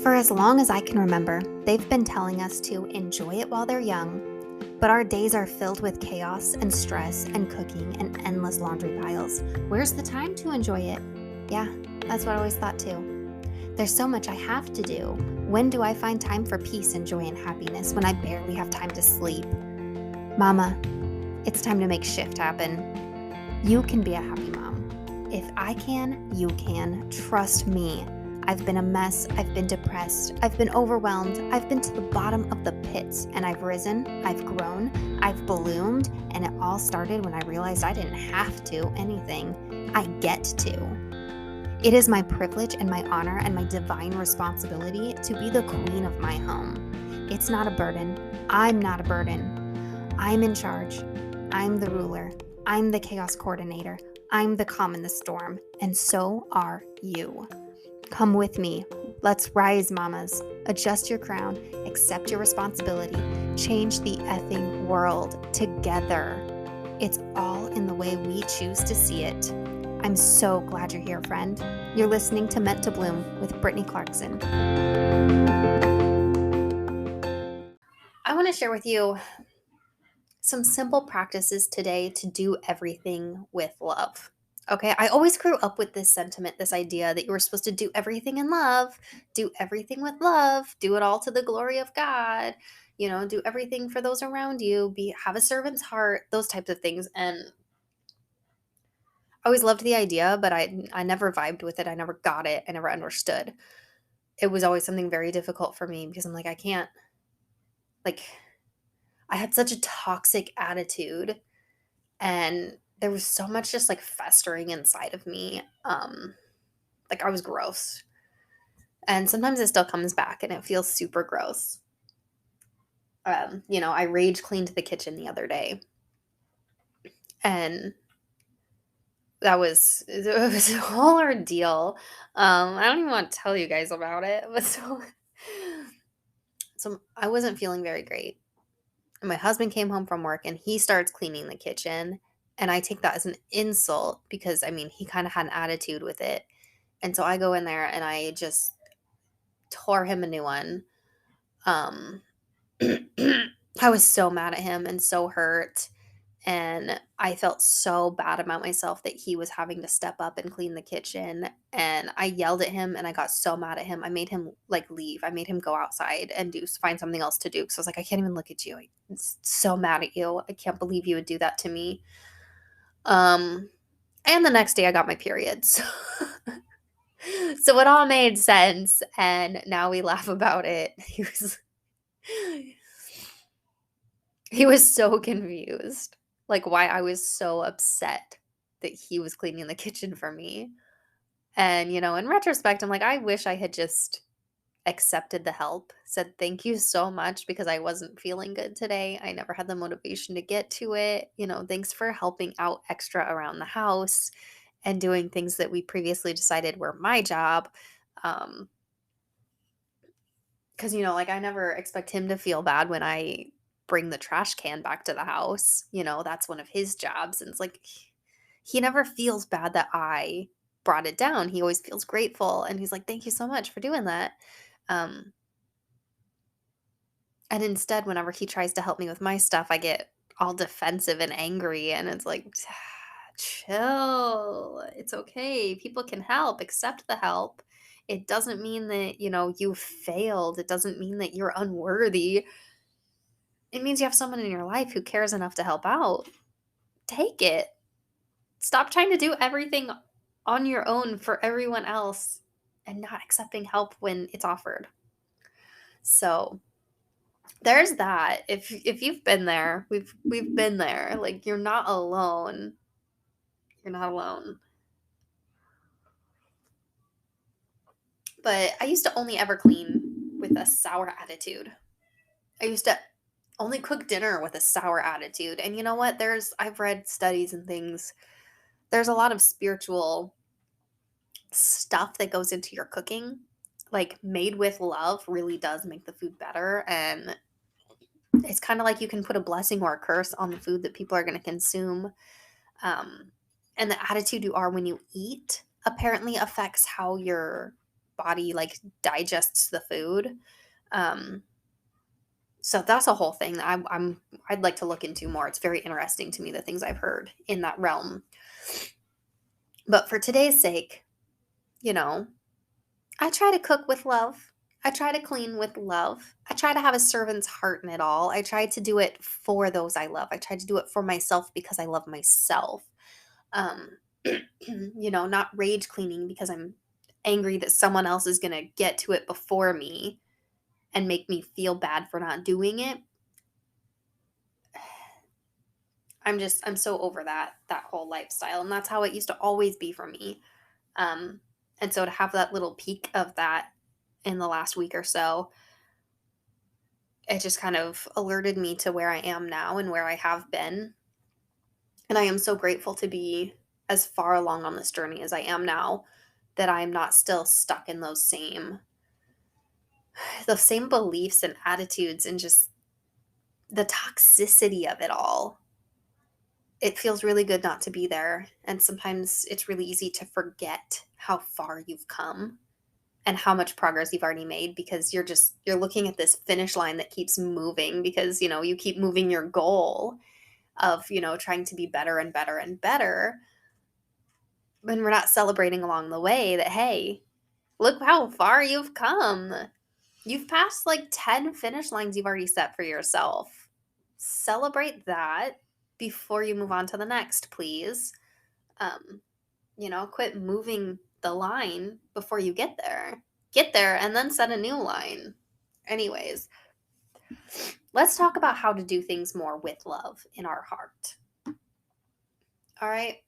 For as long as I can remember, they've been telling us to enjoy it while they're young, but our days are filled with chaos and stress and cooking and endless laundry piles. Where's the time to enjoy it? Yeah, that's what I always thought too. There's so much I have to do. When do I find time for peace and joy and happiness when I barely have time to sleep? Mama, it's time to make shift happen. You can be a happy mom. If I can, you can. Trust me. I've been a mess, I've been depressed, I've been overwhelmed, I've been to the bottom of the pits, and I've risen, I've grown, I've bloomed, and it all started when I realized I didn't have to anything. I get to. It is my privilege and my honor and my divine responsibility to be the queen of my home. It's not a burden. I'm not a burden. I'm in charge. I'm the ruler. I'm the chaos coordinator. I'm the calm in the storm, and so are you. Come with me. Let's rise, mamas. Adjust your crown, accept your responsibility, change the effing world together. It's all in the way we choose to see it. I'm so glad you're here, friend. You're listening to Meant to Bloom with Brittany Clarkson. I want to share with you some simple practices today to do everything with love. Okay, I always grew up with this sentiment, this idea that you were supposed to do everything in love, do everything with love, do it all to the glory of God, do everything for those around you, have a servant's heart, those types of things. And I always loved the idea, but I never vibed with it. I never got it. I never understood. It was always something very difficult for me because I'm like, I can't, like, I had such a toxic attitude. And there was so much just like festering inside of me. Like I was gross. And sometimes it still comes back and it feels super gross. I rage cleaned the kitchen the other day. And it was a whole ordeal. I don't even want to tell you guys about it. But so I wasn't feeling very great. And my husband came home from work and he starts cleaning the kitchen. And I take that as an insult because, he kind of had an attitude with it. And so I go in there and I just tore him a new one. I was so mad at him and so hurt. And I felt so bad about myself that he was having to step up and clean the kitchen. And I yelled at him and I got so mad at him. I made him leave. I made him go outside and find something else to do. Because I was like, I can't even look at you. I'm so mad at you. I can't believe you would do that to me. And the next day I got my periods. So it all made sense, and now we laugh about it. He was so confused, like why I was so upset that he was cleaning the kitchen for me. And, in retrospect, I'm like, I wish I had just accepted the help, said thank you so much because I wasn't feeling good today. I never had the motivation to get to it. Thanks for helping out extra around the house and doing things that we previously decided were my job. Because, I never expect him to feel bad when I bring the trash can back to the house. That's one of his jobs. And it's like, he never feels bad that I brought it down. He always feels grateful. And he's like, thank you so much for doing that. And instead, whenever he tries to help me with my stuff, I get all defensive and angry. And it's like, chill. It's okay. People can help. Accept the help. It doesn't mean that, you failed. It doesn't mean that you're unworthy. It means you have someone in your life who cares enough to help out. Take it. Stop trying to do everything on your own for everyone else and not accepting help when it's offered. So there's that. If you've been there, we've been there. Like, you're not alone. You're not alone. But I used to only ever clean with a sour attitude. I used to only cook dinner with a sour attitude. And you know what? I've read studies and things. There's a lot of spiritual stuff that goes into your cooking. Like, made with love really does make the food better. And it's kind of like you can put a blessing or a curse on the food that people are going to consume. And the attitude you are when you eat apparently affects how your body like digests the food. Um, so that's a whole thing that I'd like to look into more. It's very interesting to me, the things I've heard in that realm. But for today's sake, you know, I try to cook with love. I try to clean with love. I try to have a servant's heart in it all. I try to do it for those I love. I try to do it for myself because I love myself. Um, not rage cleaning because I'm angry that someone else is going to get to it before me and make me feel bad for not doing it. I'm so over that whole lifestyle, and that's how it used to always be for me. Um, and so to have that little peak of that in the last week or so, it just kind of alerted me to where I am now and where I have been. And I am so grateful to be as far along on this journey as I am now, that I'm not still stuck in those same beliefs and attitudes and just the toxicity of it all. It feels really good not to be there. And sometimes it's really easy to forget how far you've come and how much progress you've already made, because you're looking at this finish line that keeps moving, because you keep moving your goal of trying to be better and better and better, when we're not celebrating along the way that, hey, look how far you've come. You've passed like 10 finish lines you've already set for yourself. Celebrate that before you move on to the next, please. um Quit moving the line before you get there. Get there and then set a new line. Anyways, let's talk about how to do things more with love in our heart. All right.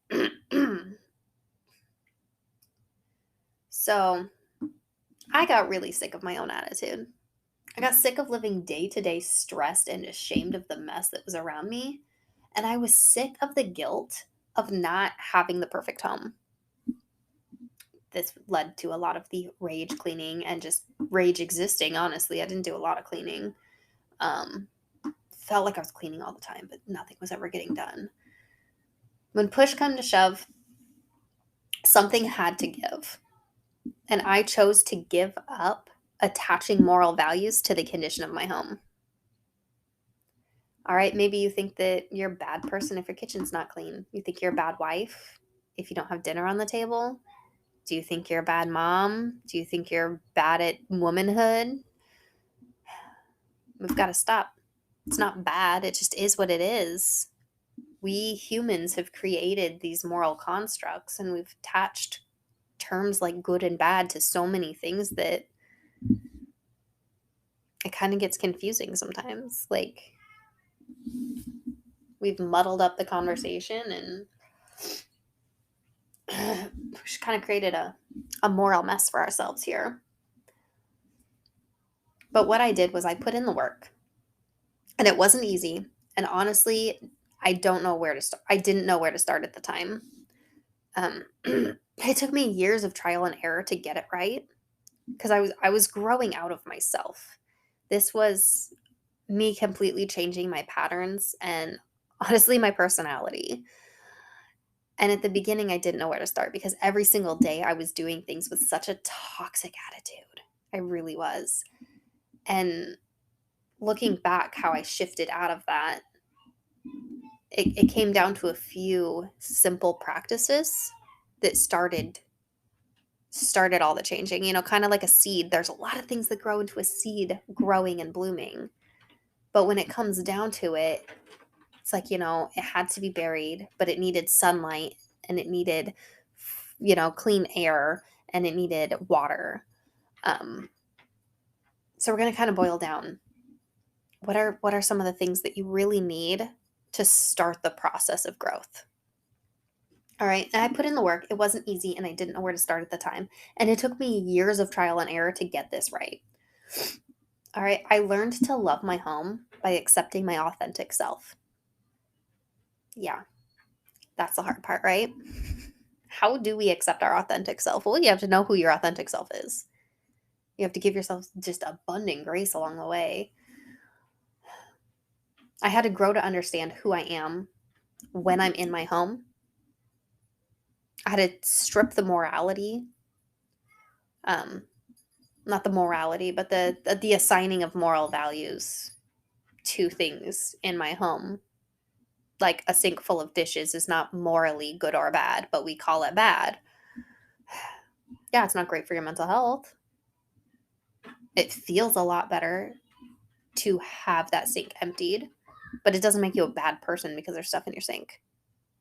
So, I got really sick of my own attitude. I got sick of living day to day stressed and ashamed of the mess that was around me. And I was sick of the guilt of not having the perfect home. This led to a lot of the rage cleaning and just rage existing. Honestly, I didn't do a lot of cleaning. Um, Felt like I was cleaning all the time, but nothing was ever getting done. When push come to shove, something had to give. And I chose to give up attaching moral values to the condition of my home. All right, maybe you think that you're a bad person if your kitchen's not clean. You think you're a bad wife if you don't have dinner on the table. Do you think you're a bad mom? Do you think you're bad at womanhood? We've got to stop. It's not bad, it just is what it is. We humans have created these moral constructs, and we've attached terms like good and bad to so many things that it kind of gets confusing sometimes. Like, we've muddled up the conversation, and we've kind of created a moral mess for ourselves here. But what I did was I put in the work, and it wasn't easy. And honestly, I don't know where to start. I didn't know where to start at the time. It took me years of trial and error to get it right, because I was growing out of myself. This was me completely changing my patterns and honestly my personality. And at the beginning, I didn't know where to start, because every single day I was doing things with such a toxic attitude. I really was. And looking back, how I shifted out of that, it came down to a few simple practices that started all the changing. Kind of like a seed. There's a lot of things that grow into a seed growing and blooming. But when it comes down to it, it's like, it had to be buried, but it needed sunlight, and it needed, clean air, and it needed water. So we're going to kind of boil down. What are some of the things that you really need to start the process of growth? All right. And I put in the work. It wasn't easy, and I didn't know where to start at the time. And it took me years of trial and error to get this right. All right. I learned to love my home by accepting my authentic self. Yeah, that's the hard part, right? How do we accept our authentic self? Well, you have to know who your authentic self is. You have to give yourself just abundant grace along the way. I had to grow to understand who I am when I'm in my home. I had to strip the morality. not the morality, but the assigning of moral values to things in my home. Like a sink full of dishes is not morally good or bad, but we call it bad. Yeah, it's not great for your mental health. It feels a lot better to have that sink emptied, but it doesn't make you a bad person because there's stuff in your sink.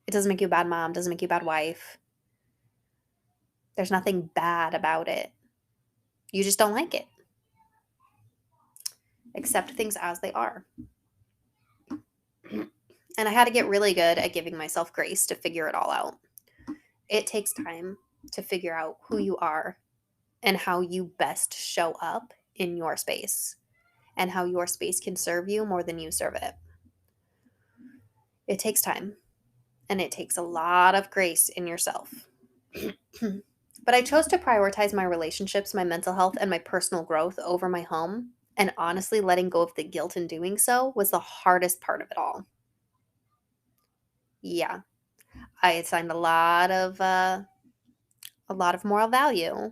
It doesn't make you a bad mom, doesn't make you a bad wife. There's nothing bad about it. You just don't like it. Accept things as they are. And I had to get really good at giving myself grace to figure it all out. It takes time to figure out who you are and how you best show up in your space and how your space can serve you more than you serve it. It takes time and it takes a lot of grace in yourself. But I chose to prioritize my relationships, my mental health, and my personal growth over my home. And honestly, letting go of the guilt in doing so was the hardest part of it all. Yeah, I assigned a lot of moral value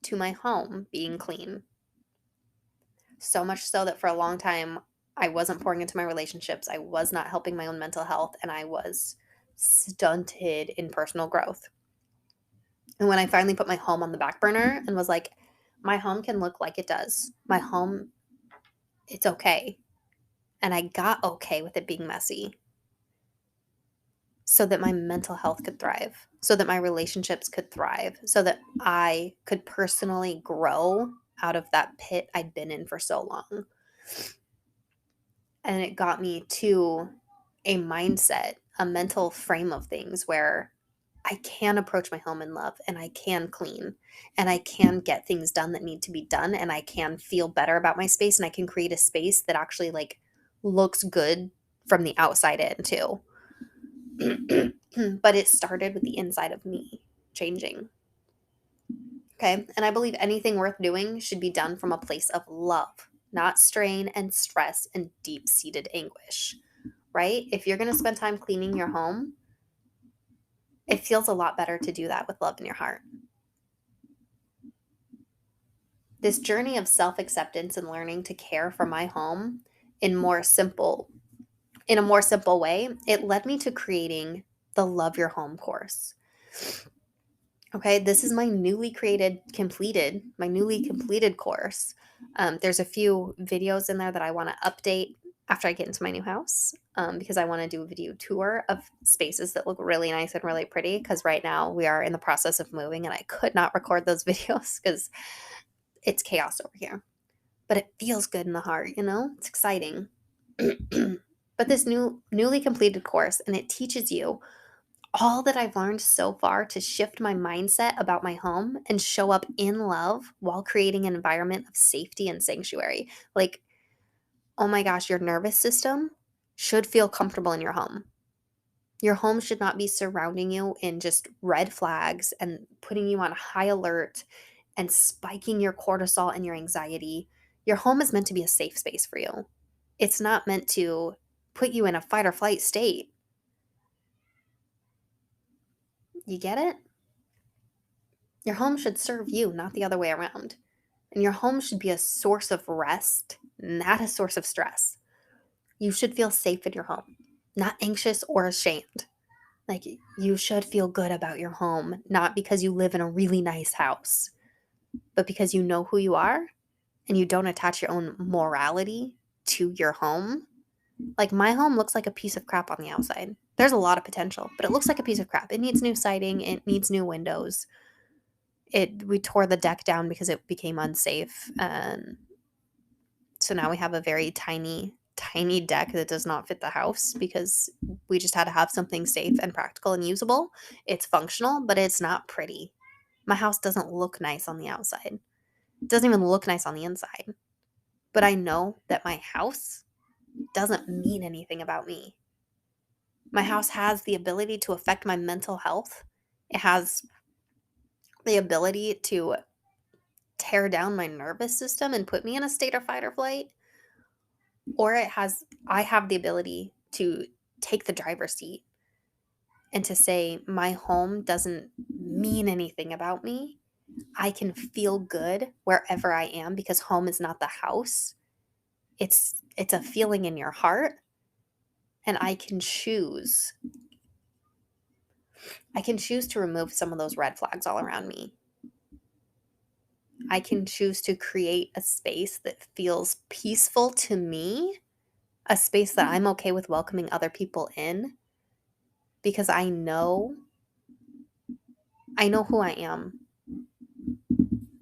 to my home being clean. So much so that for a long time, I wasn't pouring into my relationships. I was not helping my own mental health, and I was stunted in personal growth. And when I finally put my home on the back burner and was like, my home can look like it does. My home, it's okay. And I got okay with it being messy so that my mental health could thrive, so that my relationships could thrive, so that I could personally grow out of that pit I'd been in for so long. And it got me to a mindset, a mental frame of things where I can approach my home in love and I can clean and I can get things done that need to be done and I can feel better about my space and I can create a space that actually like looks good from the outside in too. But it started with the inside of me changing. Okay. And I believe anything worth doing should be done from a place of love, not strain and stress and deep seated anguish, right? If you're going to spend time cleaning your home, it feels a lot better to do that with love in your heart. This journey of self-acceptance and learning to care for my home in in a more simple way, it led me to creating the Love Your Home course. Okay, this is my newly completed course. There's a few videos in there that I want to update after I get into my new house because I want to do a video tour of spaces that look really nice and really pretty. Because right now we are in the process of moving and I could not record those videos because it's chaos over here. But it feels good in the heart, you know? It's exciting. But this newly completed course and it teaches you all that I've learned so far to shift my mindset about my home and show up in love while creating an environment of safety and sanctuary. Like, oh my gosh, your nervous system should feel comfortable in your home. Your home should not be surrounding you in just red flags and putting you on high alert and spiking your cortisol and your anxiety. Your home is meant to be a safe space for you. It's not meant to put you in a fight or flight state. You get it? Your home should serve you, not the other way around. And your home should be a source of rest, not a source of stress. You should feel safe in your home, not anxious or ashamed. Like you should feel good about your home, not because you live in a really nice house, but because you know who you are and you don't attach your own morality to your home. Like my home looks like a piece of crap on the outside. There's a lot of potential, but it looks like a piece of crap. It needs new siding, it needs new windows. We tore the deck down because it became unsafe. So now we have a very tiny deck that does not fit the house because we just had to have something safe and practical and usable. It's functional, but it's not pretty. My house doesn't look nice on the outside. It doesn't even look nice on the inside. But I know that my house doesn't mean anything about me. My house has the ability to affect my mental health. It has the ability to tear down my nervous system and put me in a state of fight or flight. Or I have the ability to take the driver's seat and to say, my home doesn't mean anything about me. I can feel good wherever I am because home is not the house. It's a feeling in your heart, and I can choose to remove some of those red flags all around me. I can choose to create a space that feels peaceful to me, a space that I'm okay with welcoming other people in because I know who I am,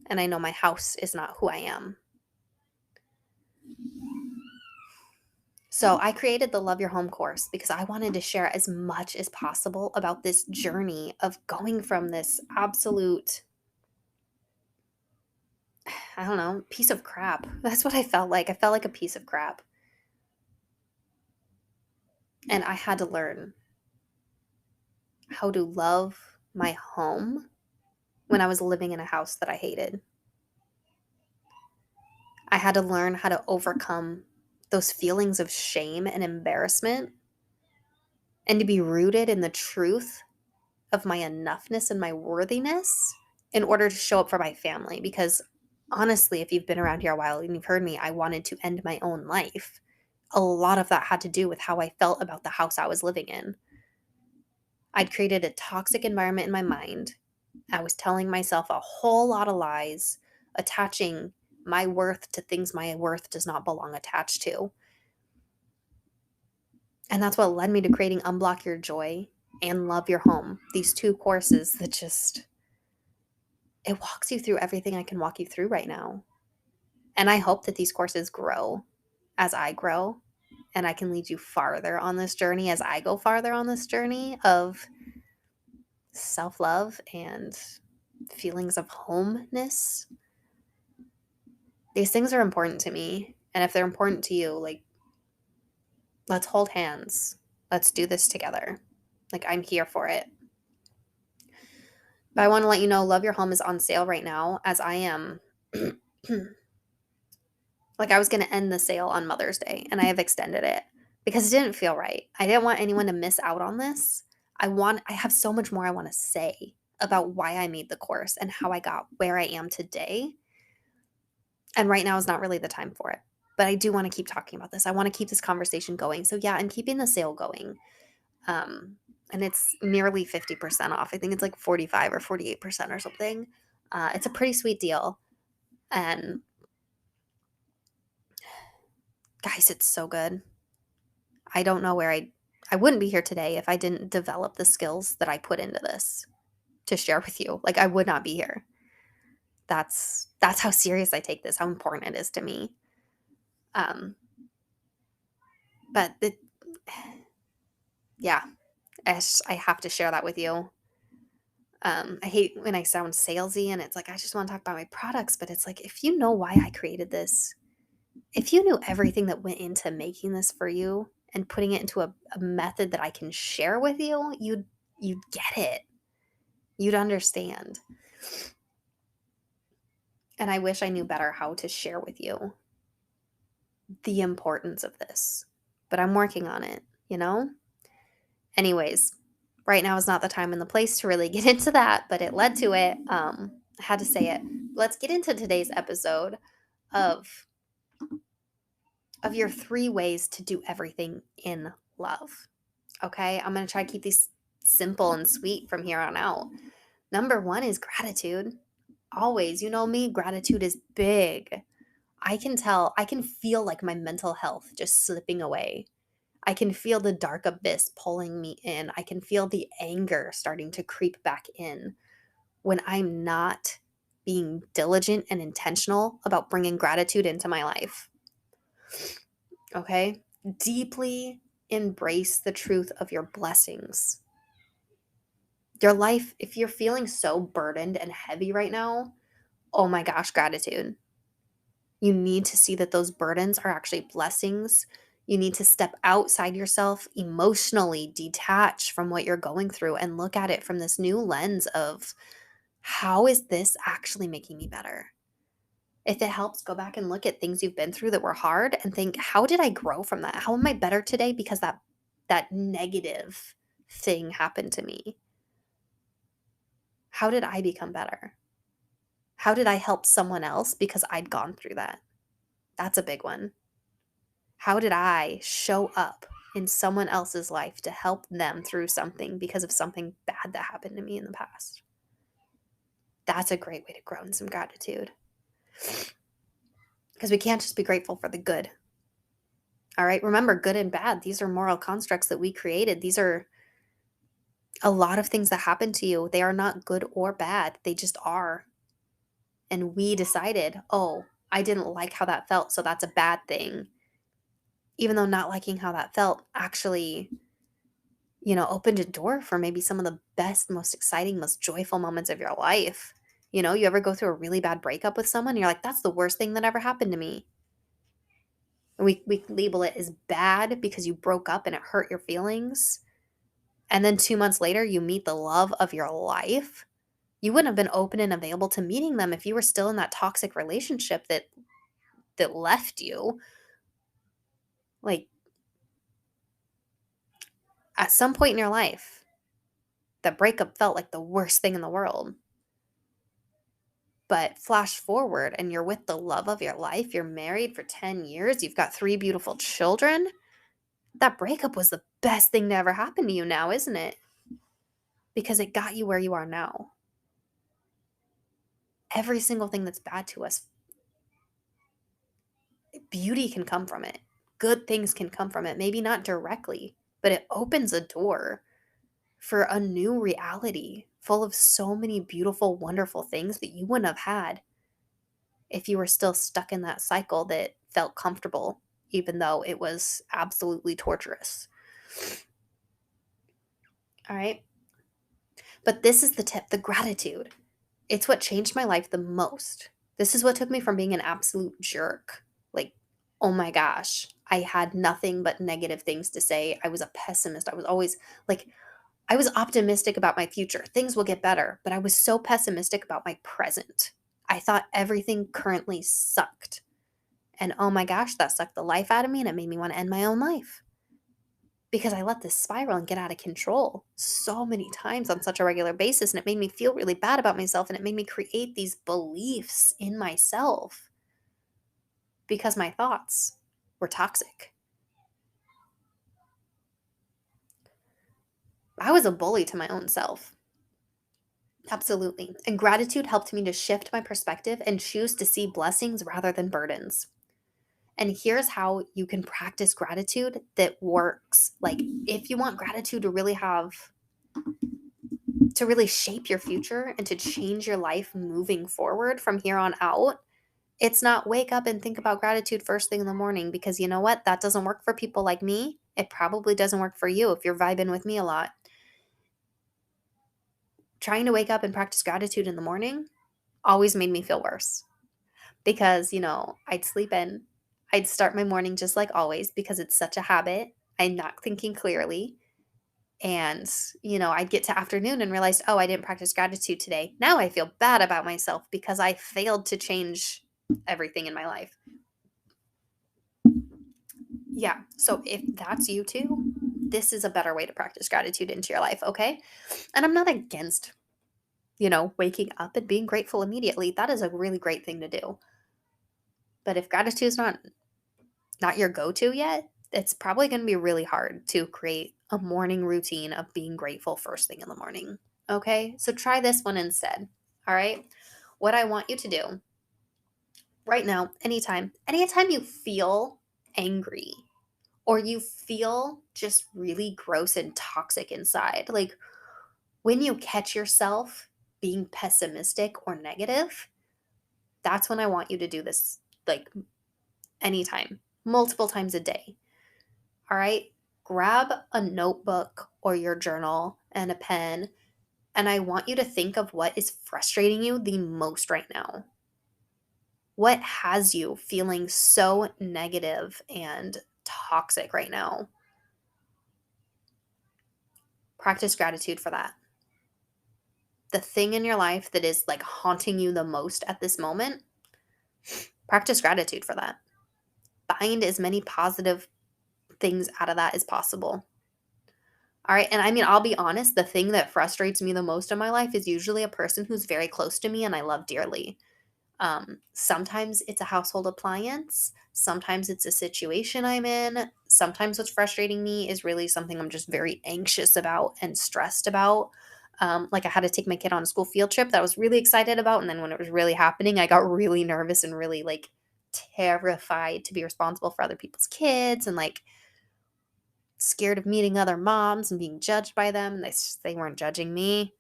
and I know my house is not who I am. So I created the Love Your Home course because I wanted to share as much as possible about this journey of going from this absolute, I don't know, piece of crap. That's what I felt like. I felt like a piece of crap. And I had to learn how to love my home when I was living in a house that I hated. I had to learn how to overcome those feelings of shame and embarrassment and to be rooted in the truth of my enoughness and my worthiness in order to show up for my family. Because honestly, if you've been around here a while and you've heard me, I wanted to end my own life. A lot of that had to do with how I felt about the house I was living in. I'd created a toxic environment in my mind. I was telling myself a whole lot of lies, attaching my worth to things my worth does not belong attached to. And that's what led me to creating Unblock Your Joy and Love Your Home. These two courses that just, it walks you through everything I can walk you through right now. And I hope that these courses grow as I grow and I can lead you farther on this journey as I go farther on this journey of self love and feelings of homeness. These things are important to me. And if they're important to you, like, let's hold hands. Let's do this together. Like, I'm here for it. But I want to let you know Love Your Home is on sale right now as I am. Like, I was going to end the sale on Mother's Day and I have extended it because it didn't feel right. I didn't want anyone to miss out on this. I have so much more I want to say about why I made the course and how I got where I am today. And right now is not really the time for it. But I do want to keep talking about this. I want to keep this conversation going. So yeah, I'm keeping the sale going. And it's nearly 50% off. I think it's like 45 or 48% or something. It's a pretty sweet deal. And guys, it's so good. I don't know where I wouldn't be here today if I didn't develop the skills that I put into this to share with you. Like, I would not be here. That's how serious I take this, how important it is to me. But yeah, I have to share that with you. I hate when I sound salesy and it's like, I just want to talk about my products, but it's like, if you know why I created this, if you knew everything that went into making this for you and putting it into a method that I can share with you, you'd get it. You'd understand. And I wish I knew better how to share with you the importance of this. But I'm working on it, you know? Anyways, right now is not the time and the place to really get into that, but it led to it. I had to say it. Let's get into today's episode of your 3 ways to do everything in love. Okay? I'm going to try to keep these simple and sweet from here on out. Number 1 is gratitude. Always, you know me, gratitude is big. I can feel like my mental health just slipping away. I can feel the dark abyss pulling me in. I can feel the anger starting to creep back in when I'm not being diligent and intentional about bringing gratitude into my life. Okay? Deeply embrace the truth of your blessings. Your life, if you're feeling so burdened and heavy right now, oh my gosh, gratitude. You need to see that those burdens are actually blessings. You need to step outside yourself, emotionally detach from what you're going through and look at it from this new lens of, how is this actually making me better? If it helps, go back and look at things you've been through that were hard and think, how did I grow from that? How am I better today because that negative thing happened to me? How did I become better? How did I help someone else because I'd gone through that? That's a big one. How did I show up in someone else's life to help them through something because of something bad that happened to me in the past? That's a great way to grow in some gratitude. Because we can't just be grateful for the good. All right. Remember, good and bad, these are moral constructs that we created. These are a lot of things that happen to you. They are not good or bad, they just are. And we decided, oh, I didn't like how that felt, so that's a bad thing. Even though not liking how that felt actually, opened a door for maybe some of the best, most exciting, most joyful moments of your life. You ever go through a really bad breakup with someone and you're like, that's the worst thing that ever happened to me. And we label it as bad because you broke up and it hurt your feelings. And then 2 months later, you meet the love of your life. You wouldn't have been open and available to meeting them if you were still in that toxic relationship that left you. Like, at some point in your life, that breakup felt like the worst thing in the world. But flash forward and you're with the love of your life. You're married for 10 years. You've got 3 beautiful children. That breakup was the best thing to ever happen to you now, isn't it? Because it got you where you are now. Every single thing that's bad to us, beauty can come from it. Good things can come from it. Maybe not directly, but it opens a door for a new reality full of so many beautiful, wonderful things that you wouldn't have had if you were still stuck in that cycle that felt comfortable, even though it was absolutely torturous. All right. But this is the tip, the gratitude. It's what changed my life the most. This is what took me from being an absolute jerk. Like, oh my gosh, I had nothing but negative things to say. I was a pessimist. I was always like, I was optimistic about my future. Things will get better. But I was so pessimistic about my present. I thought everything currently sucked. And oh my gosh, that sucked the life out of me and it made me want to end my own life. Because I let this spiral and get out of control so many times on such a regular basis. And it made me feel really bad about myself. And it made me create these beliefs in myself because my thoughts were toxic. I was a bully to my own self. Absolutely. And gratitude helped me to shift my perspective and choose to see blessings rather than burdens. And here's how you can practice gratitude that works. Like, if you want gratitude to really shape your future and to change your life moving forward from here on out, it's not wake up and think about gratitude first thing in the morning, because you know what? That doesn't work for people like me. It probably doesn't work for you if you're vibing with me a lot. Trying to wake up and practice gratitude in the morning always made me feel worse because, I'd sleep in. I'd start my morning just like always because it's such a habit. I'm not thinking clearly. And, I'd get to afternoon and realize, oh, I didn't practice gratitude today. Now I feel bad about myself because I failed to change everything in my life. Yeah. So if that's you too, this is a better way to practice gratitude into your life. Okay. And I'm not against, waking up and being grateful immediately. That is a really great thing to do. But if gratitude is not your go-to yet, it's probably going to be really hard to create a morning routine of being grateful first thing in the morning. Okay? So try this one instead. All right? What I want you to do right now, anytime you feel angry or you feel just really gross and toxic inside, like when you catch yourself being pessimistic or negative, that's when I want you to do this, like anytime, multiple times a day. All right, grab a notebook or your journal and a pen, and I want you to think of what is frustrating you the most right now. What has you feeling so negative and toxic right now? Practice gratitude for that. The thing in your life that is like haunting you the most at this moment, practice gratitude for that. Find as many positive things out of that as possible. All right. And I mean, I'll be honest, the thing that frustrates me the most in my life is usually a person who's very close to me and I love dearly. Sometimes it's a household appliance. Sometimes it's a situation I'm in. Sometimes what's frustrating me is really something I'm just very anxious about and stressed about. Like I had to take my kid on a school field trip that I was really excited about. And then when it was really happening, I got really nervous and really like terrified to be responsible for other people's kids and like scared of meeting other moms and being judged by them. They weren't judging me.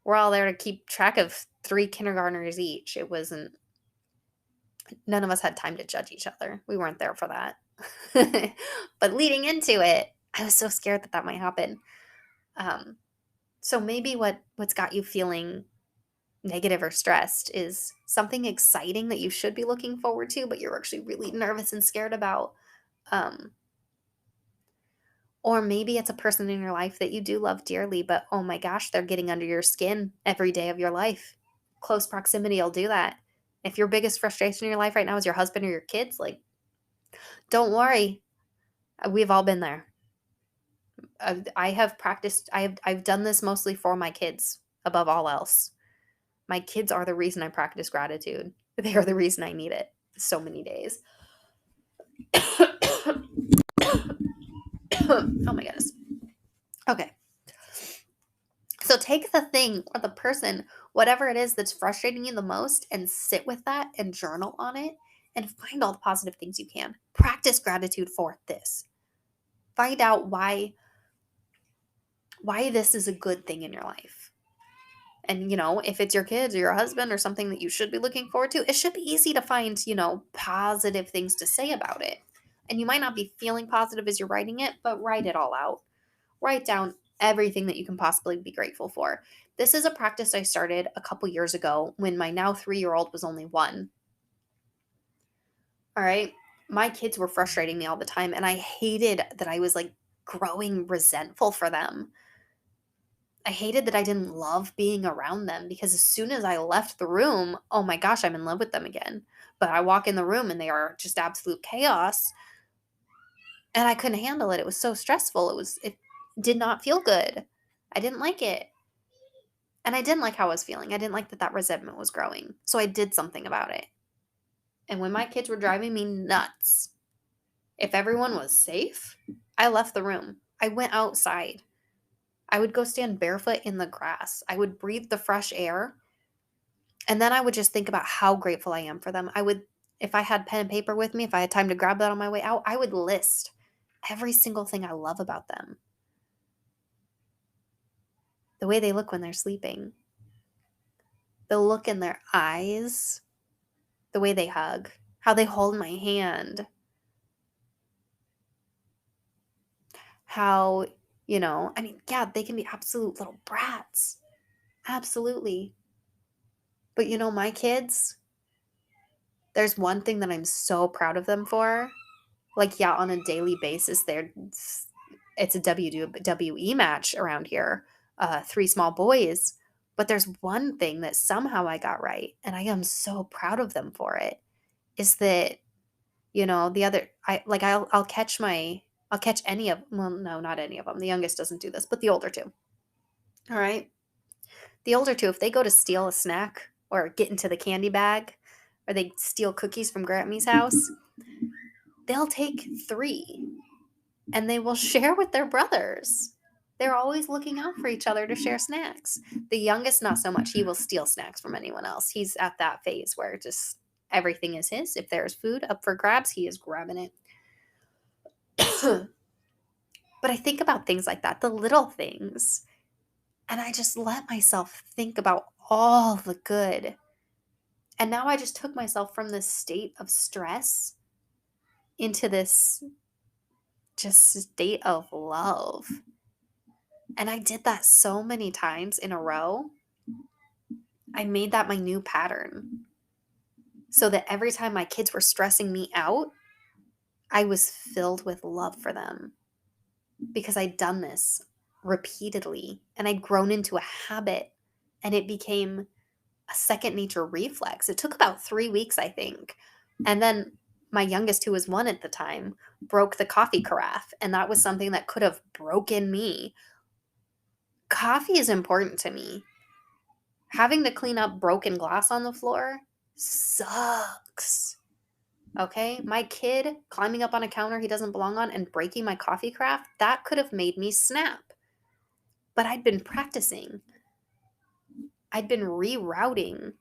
We're all there to keep track of three kindergartners each. It wasn't None of us had time to judge each other. We weren't there for that. But leading into it, I was so scared that that might happen. Um, so maybe what's got you feeling negative or stressed is something exciting that you should be looking forward to, but you're actually really nervous and scared about. Um, or maybe it's a person in your life that you do love dearly, but oh my gosh, they're getting under your skin every day of your life. Close proximity will do that. If your biggest frustration in your life right now is your husband or your kids, like, don't worry. We've all been there. I have practiced. I've done this mostly for my kids above all else. My kids are the reason I practice gratitude. They are the reason I need it so many days. Oh my goodness. Okay. So take the thing or the person, whatever it is that's frustrating you the most, and sit with that and journal on it and find all the positive things you can. Practice gratitude for this. Find out why this is a good thing in your life. And, if it's your kids or your husband or something that you should be looking forward to, it should be easy to find, positive things to say about it. And you might not be feeling positive as you're writing it, but write it all out. Write down everything that you can possibly be grateful for. This is a practice I started a couple years ago when my now 3-year-old was only 1. All right. My kids were frustrating me all the time, and I hated that I was like growing resentful for them. I hated that I didn't love being around them because as soon as I left the room, oh my gosh, I'm in love with them again. But I walk in the room and they are just absolute chaos and I couldn't handle it. It was so stressful. It did not feel good. I didn't like it. And I didn't like how I was feeling. I didn't like that that resentment was growing. So I did something about it. And when my kids were driving me nuts, if everyone was safe, I left the room. I went outside. I would go stand barefoot in the grass. I would breathe the fresh air. And then I would just think about how grateful I am for them. If I had pen and paper with me, if I had time to grab that on my way out, I would list every single thing I love about them. The way they look when they're sleeping, the look in their eyes, the way they hug, how they hold my hand, how, yeah, they can be absolute little brats. Absolutely. But my kids, there's one thing that I'm so proud of them for. Like, yeah, on a daily basis, it's a WWE match around here. 3 small boys. But there's one thing that somehow I got right, and I am so proud of them for it, is that, the other I'll catch any of, well, no, not any of them. The youngest doesn't do this, but the older two. All right. The older two, if they go to steal a snack or get into the candy bag or they steal cookies from Grammy's house, they'll take 3 and they will share with their brothers. They're always looking out for each other to share snacks. The youngest, not so much. He will steal snacks from anyone else. He's at that phase where just everything is his. If there's food up for grabs, he is grabbing it. But I think about things like that, the little things, and I just let myself think about all the good. And now I just took myself from this state of stress into this just state of love. And I did that so many times in a row. I made that my new pattern so that every time my kids were stressing me out, I was filled with love for them because I'd done this repeatedly and I'd grown into a habit and it became a second nature reflex. It took about 3 weeks, I think. And then my youngest, who was 1 at the time, broke the coffee carafe. And that was something that could have broken me. Coffee is important to me. Having to clean up broken glass on the floor sucks. Okay? My kid climbing up on a counter he doesn't belong on and breaking my coffee craft, that could have made me snap. But I'd been practicing. I'd been rerouting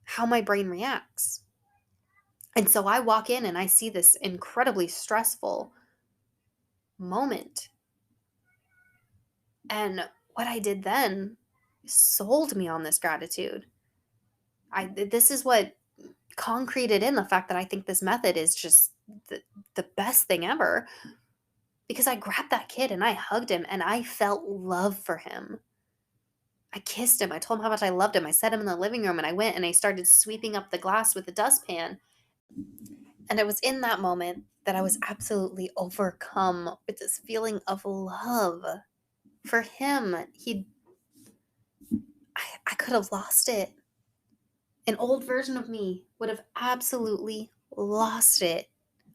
how my brain reacts. And so I walk in and I see this incredibly stressful moment. And what I did then sold me on this gratitude. This is what concreted in the fact that I think this method is just the best thing ever, because I grabbed that kid and I hugged him and I felt love for him. I kissed him. I told him how much I loved him. I set him in the living room and I went and I started sweeping up the glass with a dustpan. And it was in that moment that I was absolutely overcome with this feeling of love for him. I could have lost it. An old version of me would have absolutely lost it.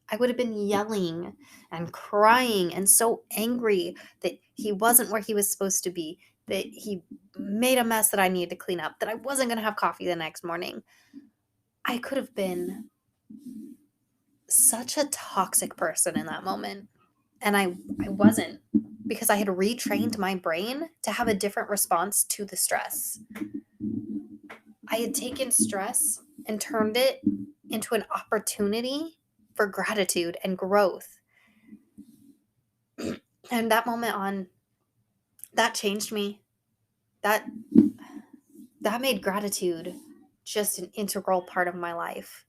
I would have been yelling and crying and so angry that he wasn't where he was supposed to be, that he made a mess that I needed to clean up, that I wasn't going to have coffee the next morning. I could have been such a toxic person in that moment. And I wasn't, because I had retrained my brain to have a different response to the stress. I had taken stress and turned it into an opportunity for gratitude and growth. And that moment on, that changed me. That made gratitude just an integral part of my life.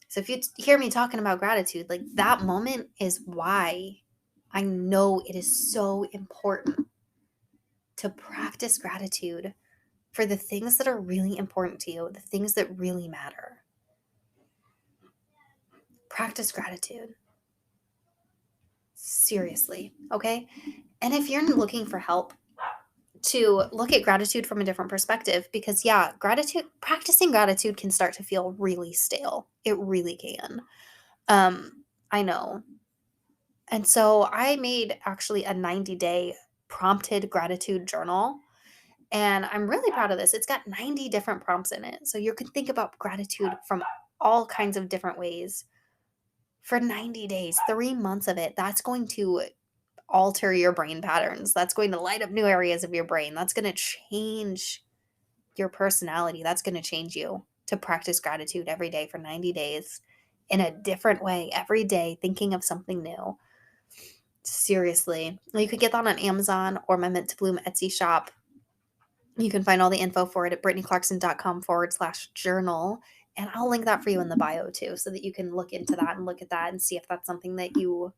So if you hear me talking about gratitude, like, that moment is why I know it is so important to practice gratitude for the things that are really important to you, the things that really matter. Practice gratitude. Seriously, okay? And if you're looking for help to look at gratitude from a different perspective, because practicing gratitude can start to feel really stale. It really can. I know. And so I made actually a 90-day prompted gratitude journal. And I'm really proud of this. It's got 90 different prompts in it. So you can think about gratitude from all kinds of different ways for 90 days, 3 months of it. That's going to alter your brain patterns. That's going to light up new areas of your brain. That's going to change your personality. That's going to change you to practice gratitude every day for 90 days in a different way, every day, thinking of something new. Seriously. You could get that on Amazon or my Mint to Bloom Etsy shop. You can find all the info for it at brittanyclarkson.com/journal. And I'll link that for you in the bio too, so that you can look into that and look at that and see if that's something that you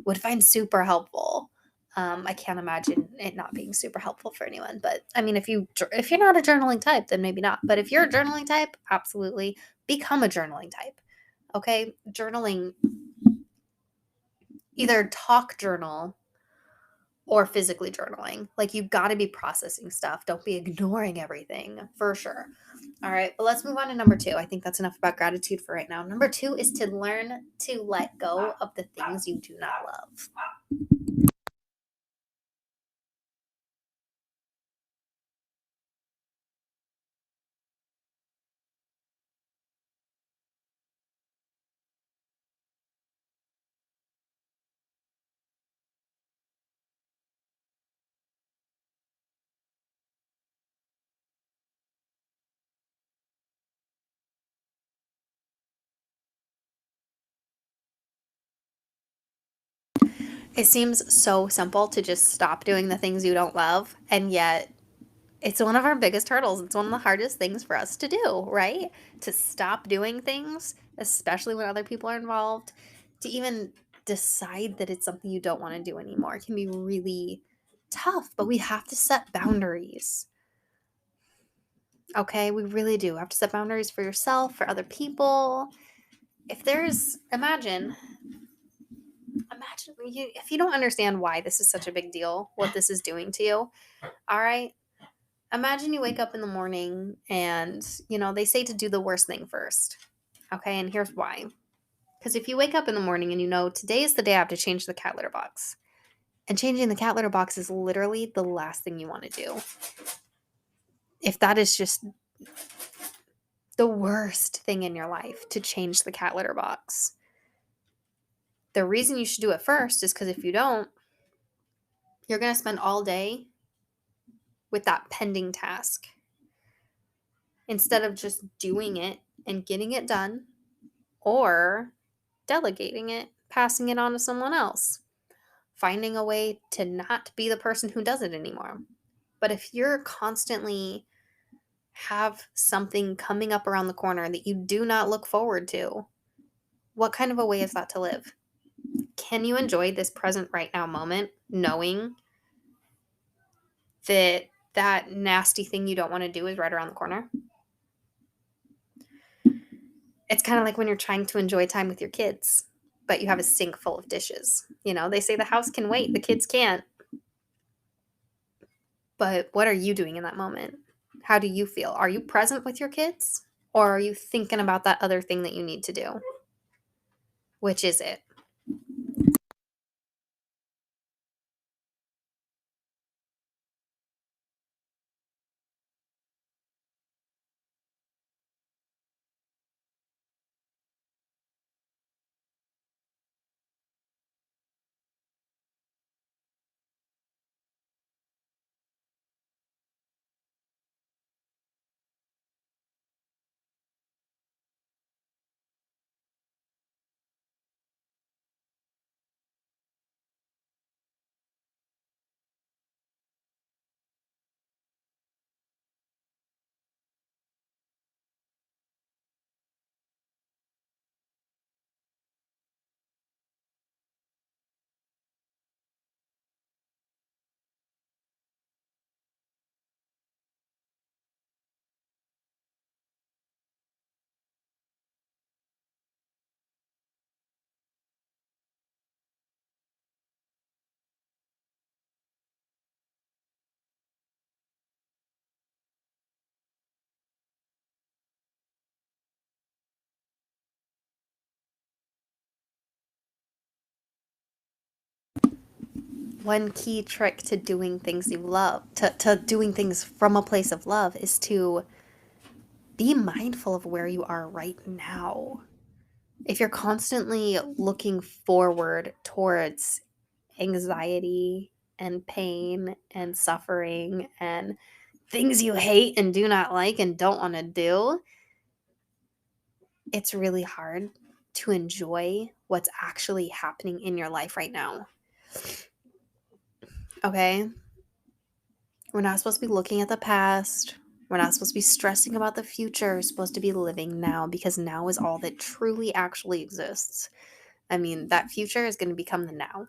would find super helpful. I can't imagine it not being super helpful for anyone. But I mean, if you're not a journaling type, then maybe not. But if you're a journaling type, absolutely become a journaling type. Okay? Journaling, either talk journal or physically journaling. Like, you've got to be processing stuff. Don't be ignoring everything, for sure. All right, but let's move on to number 2. I think that's enough about gratitude for right now. Number 2 is to learn to let go of the things you do not love. It seems so simple to just stop doing the things you don't love, and yet it's one of our biggest hurdles. It's one of the hardest things for us to do, right? To stop doing things, especially when other people are involved, to even decide that it's something you don't want to do anymore. It can be really tough, but we have to set boundaries. Okay, we really do have to set boundaries for yourself, for other people. Imagine if you don't understand why this is such a big deal, what this is doing to you. All right. Imagine you wake up in the morning and, they say to do the worst thing first. Okay. And here's why. Because if you wake up in the morning and today is the day I have to change the cat litter box, and changing the cat litter box is literally the last thing you want to do. If that is just The worst thing in your life to change the cat litter box. The reason you should do it first is because if you don't, you're going to spend all day with that pending task instead of just doing it and getting it done or delegating it, passing it on to someone else, finding a way to not be the person who does it anymore. But if you're constantly have something coming up around the corner that you do not look forward to, what kind of a way is that to live? Can you enjoy this present right now moment knowing that that nasty thing you don't want to do is right around the corner? It's kind of like when you're trying to enjoy time with your kids, but you have a sink full of dishes. They say the house can wait, the kids can't. But what are you doing in that moment? How do you feel? Are you present with your kids? Or are you thinking about that other thing that you need to do? Which is it? One key trick to doing things you love, to doing things from a place of love, is to be mindful of where you are right now. If you're constantly looking forward towards anxiety and pain and suffering and things you hate and do not like and don't want to do, it's really hard to enjoy what's actually happening in your life right now. Okay? We're not supposed to be looking at the past. We're not supposed to be stressing about the future. We're supposed to be living now because now is all that truly actually exists. I mean, that future is going to become the now.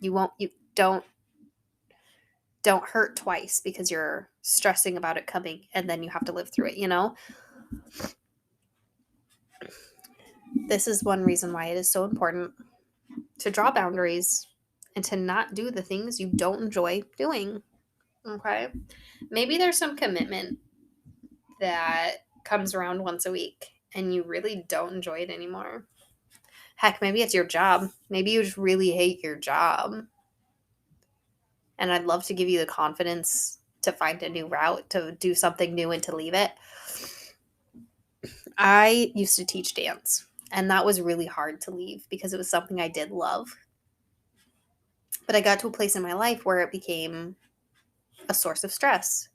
You don't hurt twice because you're stressing about it coming and then you have to live through it. This is one reason why it is so important to draw boundaries and to not do the things you don't enjoy doing. Okay? Maybe there's some commitment that comes around once a week and you really don't enjoy it anymore. Heck, maybe it's your job. Maybe you just really hate your job. And I'd love to give you the confidence to find a new route, to do something new and to leave it. I used to teach dance, and that was really hard to leave because it was something I did love. But I got to a place in my life where it became a source of stress.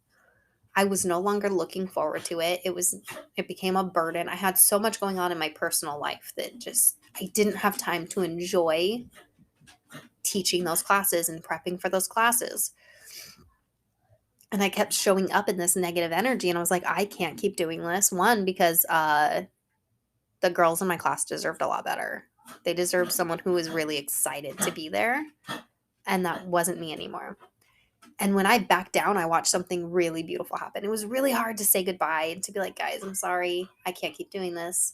I was no longer looking forward to it. It became a burden. I had so much going on in my personal life that just I didn't have time to enjoy teaching those classes and prepping for those classes. And I kept showing up in this negative energy and I was like, I can't keep doing this. One, because the girls in my class deserved a lot better. They deserved someone who was really excited to be there. And that wasn't me anymore. And when I backed down, I watched something really beautiful happen. It was really hard to say goodbye and to be like, guys, I'm sorry. I can't keep doing this.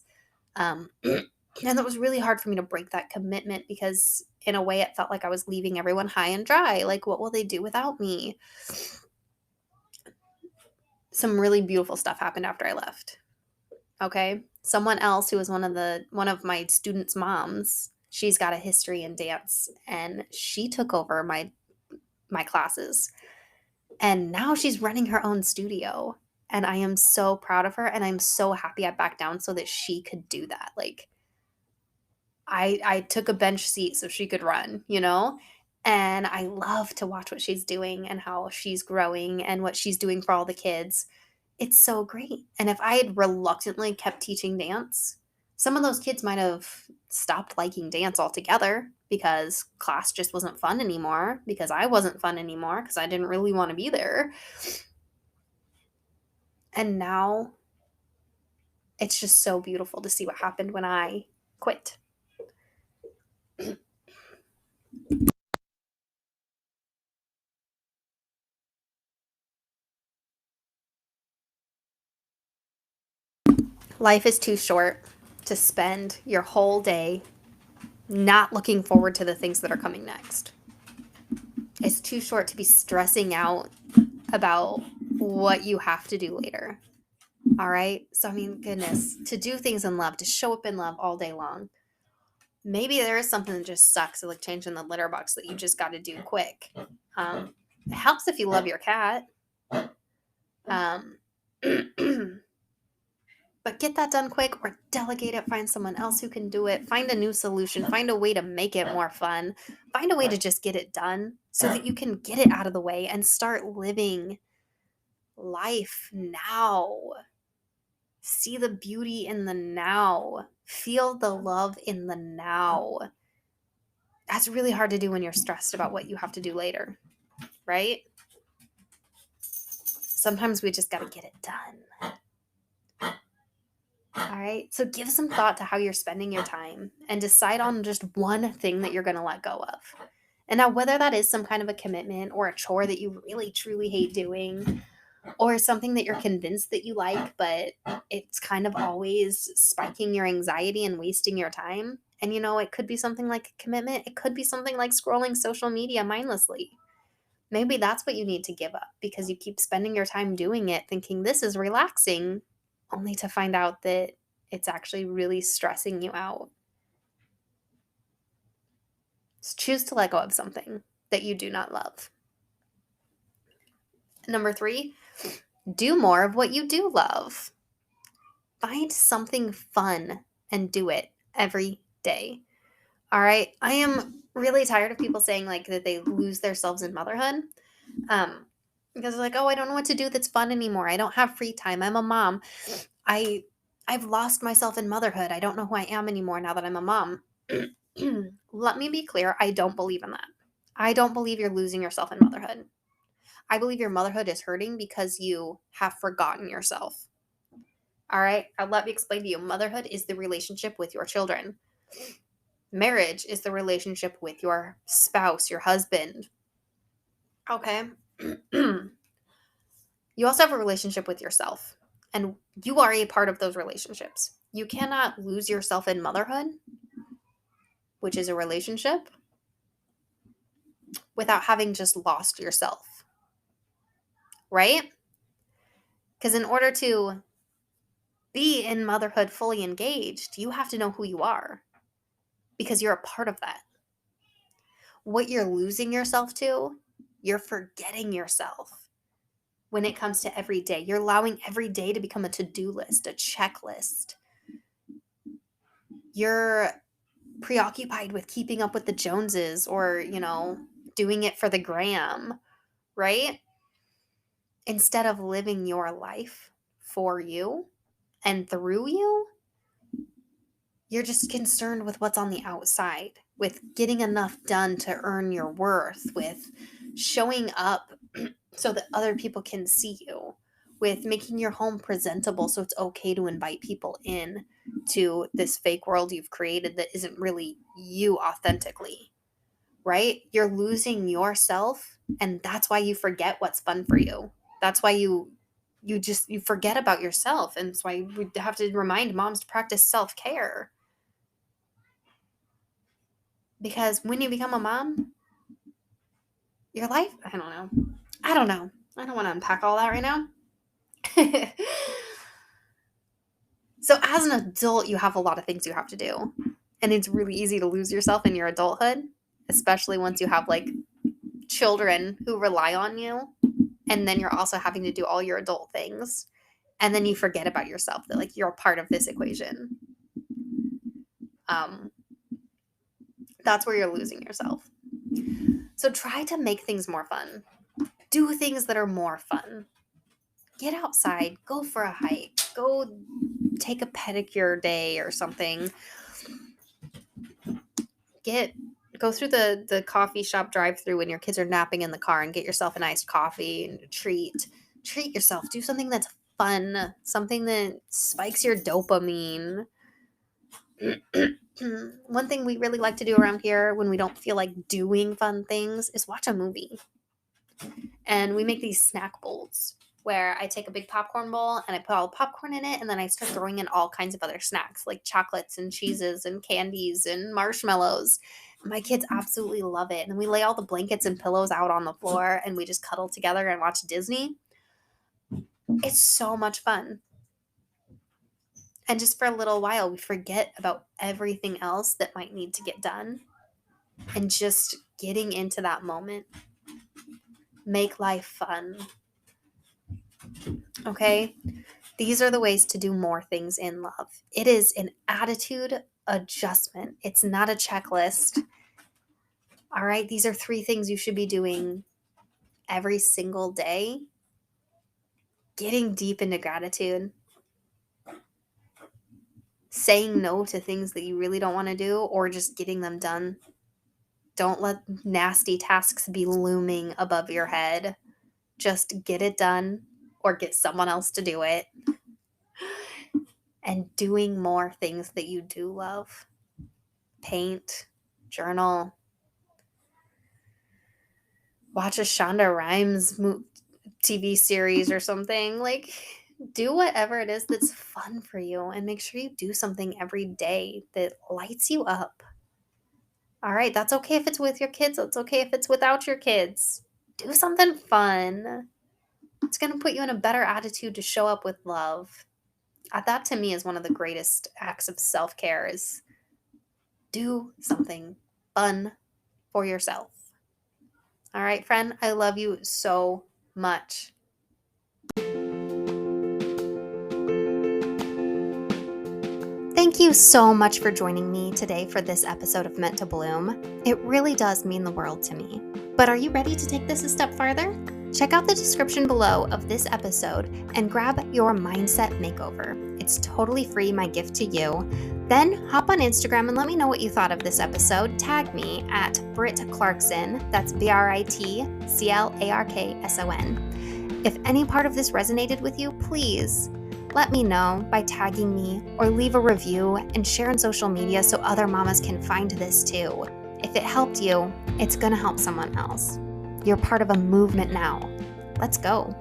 And it was really hard for me to break that commitment because in a way it felt like I was leaving everyone high and dry. Like, what will they do without me? Some really beautiful stuff happened after I left. Okay. Someone else who was one of my students' moms, she's got a history in dance and she took over my classes. And now she's running her own studio. And I am so proud of her, and I'm so happy I backed down so that she could do that. Like, I took a bench seat so she could run, you know? And I love to watch what she's doing and how she's growing and what she's doing for all the kids. It's so great. And if I had reluctantly kept teaching dance, some of those kids might have stopped liking dance altogether because class just wasn't fun anymore, because I wasn't fun anymore, because I didn't really want to be there. And now it's just so beautiful to see what happened when I quit. Life is too short to spend your whole day not looking forward to the things that are coming next. It's too short to be stressing out about what you have to do later. All right. So, I mean, goodness, to do things in love, to show up in love all day long. Maybe there is something that just sucks, like changing the litter box that you just got to do quick. It helps if you love your cat. Um, But get that done quick or delegate it, find someone else who can do it, find a new solution, find a way to make it more fun, find a way to just get it done so that you can get it out of the way and start living life now. See the beauty in the now, feel the love in the now. That's really hard to do when you're stressed about what you have to do later, right? Sometimes we just got to get it done. All right. So give some thought to how you're spending your time and decide on just one thing that you're going to let go of. And now, whether that is some kind of a commitment or a chore that you really truly hate doing, or something that you're convinced that you like, but it's kind of always spiking your anxiety and wasting your time. And it could be something like a commitment, it could be something like scrolling social media mindlessly. Maybe that's what you need to give up because you keep spending your time doing it thinking this is relaxing, only to find out that it's actually really stressing you out. So choose to let go of something that you do not love. Number 3, do more of what you do love. Find something fun and do it every day. All right. I am really tired of people saying like that they lose themselves in motherhood. Because they're like, oh, I don't know what to do that's fun anymore. I don't have free time. I'm a mom. I I've lost myself in motherhood. I don't know who I am anymore now that I'm a mom. Let me be clear, I don't believe in that. I don't believe you're losing yourself in motherhood. I believe your motherhood is hurting because you have forgotten yourself. All right? Now let me explain to you. Motherhood is the relationship with your children. Marriage is the relationship with your spouse, your husband. Okay? You also have a relationship with yourself, and you are a part of those relationships. You cannot lose yourself in motherhood, which is a relationship, without having just lost yourself, right? Because in order to be in motherhood fully engaged, you have to know who you are because you're a part of that. What you're losing yourself to, you're forgetting yourself when it comes to every day. You're allowing every day to become a to-do list, a checklist. You're preoccupied with keeping up with the Joneses or, doing it for the gram, right? Instead of living your life for you and through you, you're just concerned with what's on the outside, with getting enough done to earn your worth, with showing up so that other people can see you, with making your home presentable so it's okay to invite people in to this fake world you've created that isn't really you authentically, right? You're losing yourself, and that's why you forget what's fun for you. That's why you forget about yourself, and that's why we have to remind moms to practice self-care. Because when you become a mom, your life, I don't know. I don't know. I don't want to unpack all that right now. So as an adult, you have a lot of things you have to do. And it's really easy to lose yourself in your adulthood, especially once you have like children who rely on you. And then you're also having to do all your adult things. And then you forget about yourself, that like you're a part of this equation. That's where you're losing yourself. So try to make things more fun. Do things that are more fun. Get outside, go for a hike, go take a pedicure day or something. Go through the coffee shop drive-through when your kids are napping in the car and get yourself an iced coffee and a treat. Treat yourself. Do something that's fun, something that spikes your dopamine. One thing we really like to do around here when we don't feel like doing fun things is watch a movie. And we make these snack bowls where I take a big popcorn bowl and I put all the popcorn in it, and then I start throwing in all kinds of other snacks like chocolates and cheeses and candies and marshmallows. My kids absolutely love it. And we lay all the blankets and pillows out on the floor and we just cuddle together and watch Disney. It's so much fun. And just for a little while, we forget about everything else that might need to get done and just getting into that moment. Make life fun. Okay? These are the ways to do more things in love. It is an attitude adjustment. It's not a checklist. All right? These are 3 things you should be doing every single day. Getting deep into gratitude. Saying no to things that you really don't want to do, or just getting them done. Don't let nasty tasks be looming above your head. Just get it done or get someone else to do it. And doing more things that you do love. Paint, journal, watch a Shonda Rhimes TV series or something. Like, do whatever it is that's fun for you, and make sure you do something every day that lights you up. All right, that's okay if it's with your kids. That's okay if it's without your kids. Do something fun. It's going to put you in a better attitude to show up with love. That to me is one of the greatest acts of self-care, is do something fun for yourself. All right, friend, I love you so much. Thank you so much for joining me today for this episode of Meant to Bloom. It really does mean the world to me. But are you ready to take this a step farther? Check out the description below of this episode and grab your mindset makeover. It's totally free, my gift to you. Then hop on Instagram and let me know what you thought of this episode. Tag me at Britt Clarkson, that's BritClarkson. If any part of this resonated with you, please let me know by tagging me or leave a review and share on social media so other mamas can find this too. If it helped you, it's going to help someone else. You're part of a movement now. Let's go.